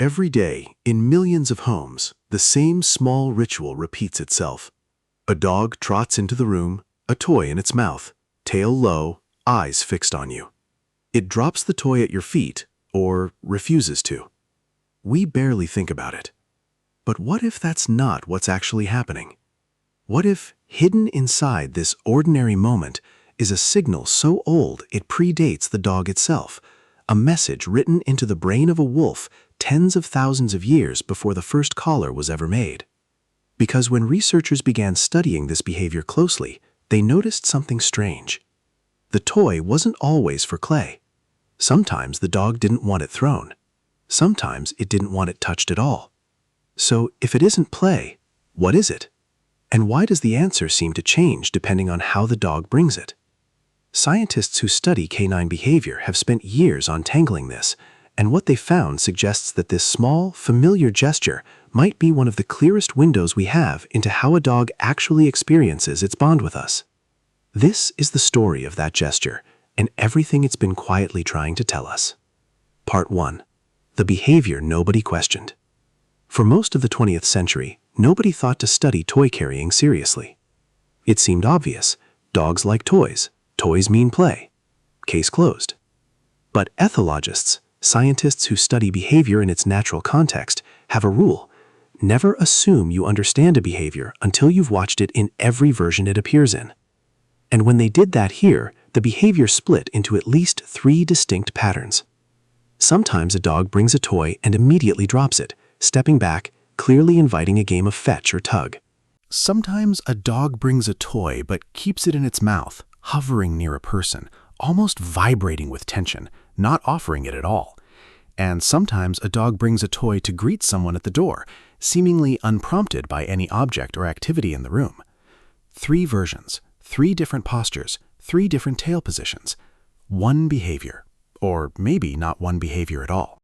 Every day, in millions of homes, the same small ritual repeats itself. A dog trots into the room, a toy in its mouth, tail low, eyes fixed on you. It drops the toy at your feet, or refuses to. We barely think about it. But what if that's not what's actually happening? What if, hidden inside this ordinary moment, is a signal so old it predates the dog itself, a message written into the brain of a wolf tens of thousands of years before the first collar was ever made? Because when researchers began studying this behavior closely, they noticed something strange. The toy wasn't always for play. Sometimes the dog didn't want it thrown. Sometimes it didn't want it touched at all. So if it isn't play, what is it? And why does the answer seem to change depending on how the dog brings it? Scientists who study canine behavior have spent years untangling this, and what they found suggests that this small, familiar gesture might be one of the clearest windows we have into how a dog actually experiences its bond with us. This is the story of that gesture and everything it's been quietly trying to tell us. Part 1. The behavior nobody questioned. For most of the 20th century, nobody thought to study toy carrying seriously. It seemed obvious. Dogs like toys. Toys mean play. Case closed. But ethologists, scientists who study behavior in its natural context, have a rule. Never assume you understand a behavior until you've watched it in every version it appears in. And when they did that here, the behavior split into at least 3 distinct patterns. Sometimes a dog brings a toy and immediately drops it, stepping back, clearly inviting a game of fetch or tug. Sometimes a dog brings a toy but keeps it in its mouth, hovering near a person, almost vibrating with tension, not offering it at all. And sometimes a dog brings a toy to greet someone at the door, seemingly unprompted by any object or activity in the room. 3 versions, 3 different postures, 3 different tail positions. 1 behavior, or maybe not 1 behavior at all.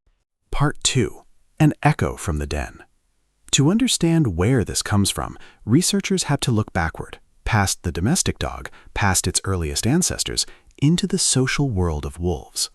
Part 2. An echo from the den. To understand where this comes from, researchers had to look backward, past the domestic dog, past its earliest ancestors, into the social world of wolves.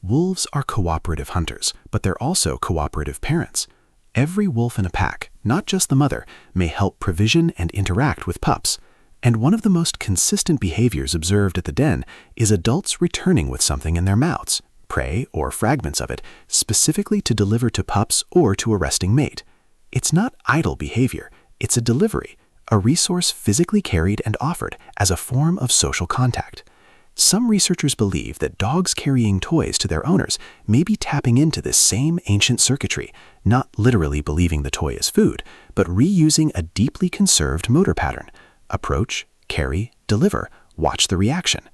Wolves are cooperative hunters, but they're also cooperative parents. Every wolf in a pack, not just the mother, may help provision and interact with pups. And one of the most consistent behaviors observed at the den is adults returning with something in their mouths, prey or fragments of it, specifically to deliver to pups or to a resting mate. It's not idle behavior, it's a delivery, a resource physically carried and offered as a form of social contact. Some researchers believe that dogs carrying toys to their owners may be tapping into this same ancient circuitry, not literally believing the toy is food, but reusing a deeply conserved motor pattern. Approach, carry, deliver, watch the reaction.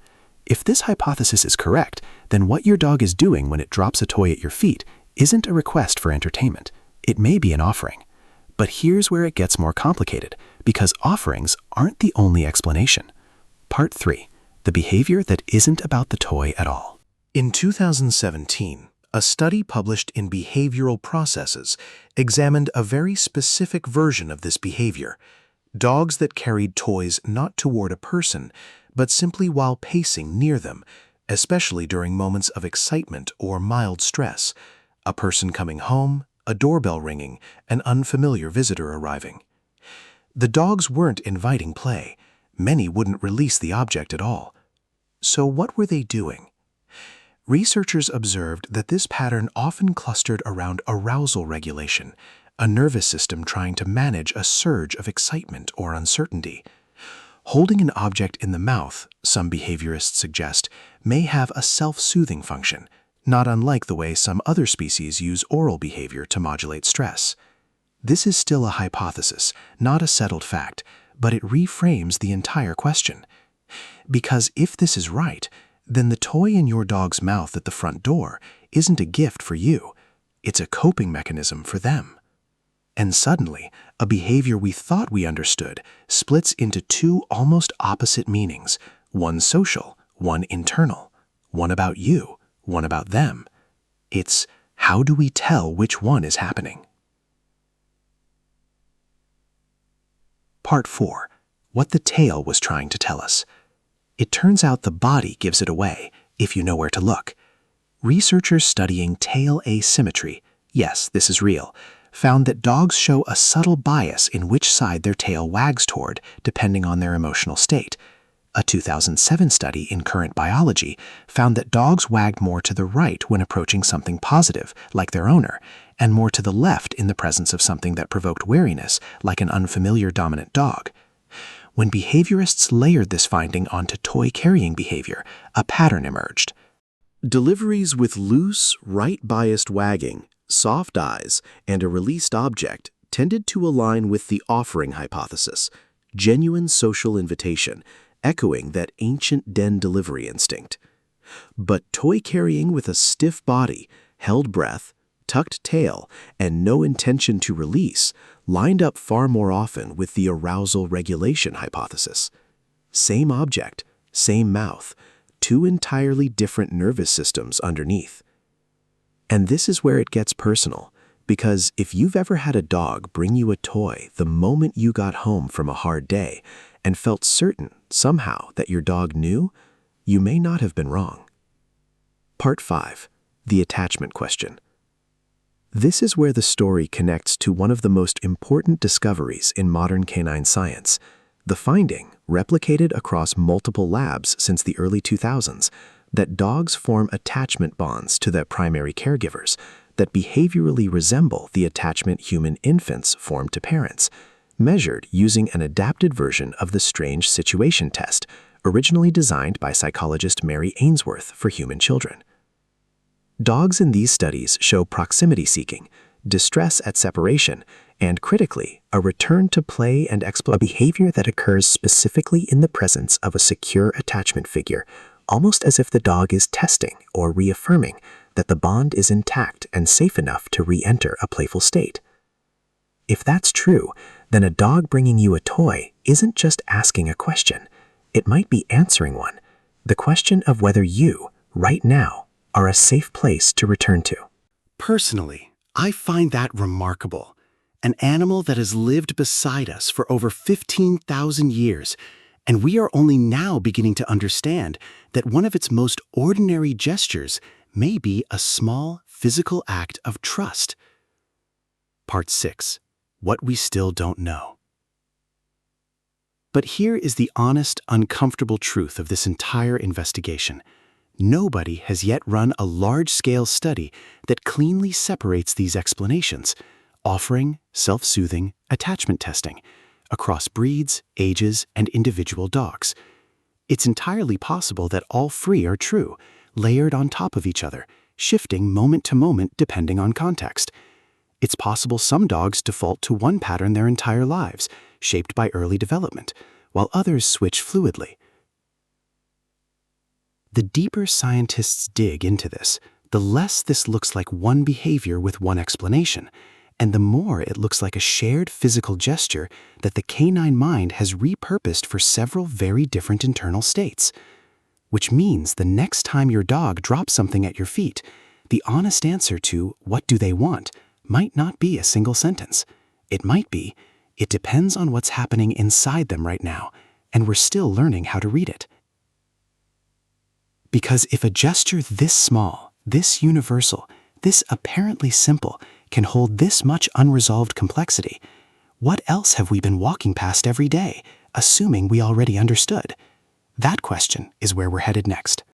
If this hypothesis is correct, then what your dog is doing when it drops a toy at your feet isn't a request for entertainment. It may be an offering. But here's where it gets more complicated, because offerings aren't the only explanation. Part 3. The behavior that isn't about the toy at all. In 2017, a study published in Behavioral Processes examined a very specific version of this behavior: dogs that carried toys not toward a person, but simply while pacing near them, especially during moments of excitement or mild stress, a person coming home, a doorbell ringing, an unfamiliar visitor arriving. The dogs weren't inviting play. Many wouldn't release the object at all. So what were they doing? Researchers observed that this pattern often clustered around arousal regulation, a nervous system trying to manage a surge of excitement or uncertainty. Holding an object in the mouth, some behaviorists suggest, may have a self-soothing function, not unlike the way some other species use oral behavior to modulate stress. This is still a hypothesis, not a settled fact, but it reframes the entire question. Because if this is right, then the toy in your dog's mouth at the front door isn't a gift for you, it's a coping mechanism for them. And suddenly, a behavior we thought we understood splits into 2 almost opposite meanings, one social, one internal, one about you, one about them. It's how do we tell which one is happening? Part 4. What the tail was trying to tell us. It turns out the body gives it away, if you know where to look. Researchers studying tail asymmetry, yes, this is real, found that dogs show a subtle bias in which side their tail wags toward, depending on their emotional state. A 2007 study in Current Biology found that dogs wagged more to the right when approaching something positive, like their owner, and more to the left in the presence of something that provoked wariness, like an unfamiliar dominant dog. When behaviorists layered this finding onto toy-carrying behavior, a pattern emerged. Deliveries with loose, right-biased wagging, soft eyes, and a released object tended to align with the offering hypothesis, genuine social invitation, echoing that ancient den delivery instinct. But toy carrying with a stiff body, held breath, tucked tail, and no intention to release lined up far more often with the arousal regulation hypothesis. Same object, same mouth, two entirely different nervous systems underneath. And this is where it gets personal, because if you've ever had a dog bring you a toy the moment you got home from a hard day and felt certain somehow that your dog knew, you may not have been wrong. Part 5. The attachment question. This is where the story connects to one of the most important discoveries in modern canine science. The finding, replicated across multiple labs since the early 2000s, that dogs form attachment bonds to their primary caregivers that behaviorally resemble the attachment human infants form to parents, measured using an adapted version of the strange situation test, originally designed by psychologist Mary Ainsworth for human children. Dogs in these studies show proximity seeking, distress at separation, and critically, a return to play and a behavior that occurs specifically in the presence of a secure attachment figure, almost as if the dog is testing or reaffirming that the bond is intact and safe enough to re-enter a playful state. If that's true, then a dog bringing you a toy isn't just asking a question. It might be answering one, the question of whether you, right now, are a safe place to return to. Personally, I find that remarkable. An animal that has lived beside us for over 15,000 years, and we are only now beginning to understand that one of its most ordinary gestures may be a small physical act of trust. Part 6. What we still don't know. But here is the honest, uncomfortable truth of this entire investigation. Nobody has yet run a large-scale study that cleanly separates these explanations, offering self-soothing attachment testing across breeds, ages, and individual dogs. It's entirely possible that all three are true, layered on top of each other, shifting moment to moment depending on context. It's possible some dogs default to one pattern their entire lives, shaped by early development, while others switch fluidly. The deeper scientists dig into this, the less this looks like one behavior with one explanation, and the more it looks like a shared physical gesture that the canine mind has repurposed for several very different internal states. Which means the next time your dog drops something at your feet, the honest answer to "what do they want?" might not be a single sentence. It might be, "It depends on what's happening inside them right now, and we're still learning how to read it." Because if a gesture this small, this universal, this apparently simple can hold this much unresolved complexity, what else have we been walking past every day, assuming we already understood? That question is where we're headed next.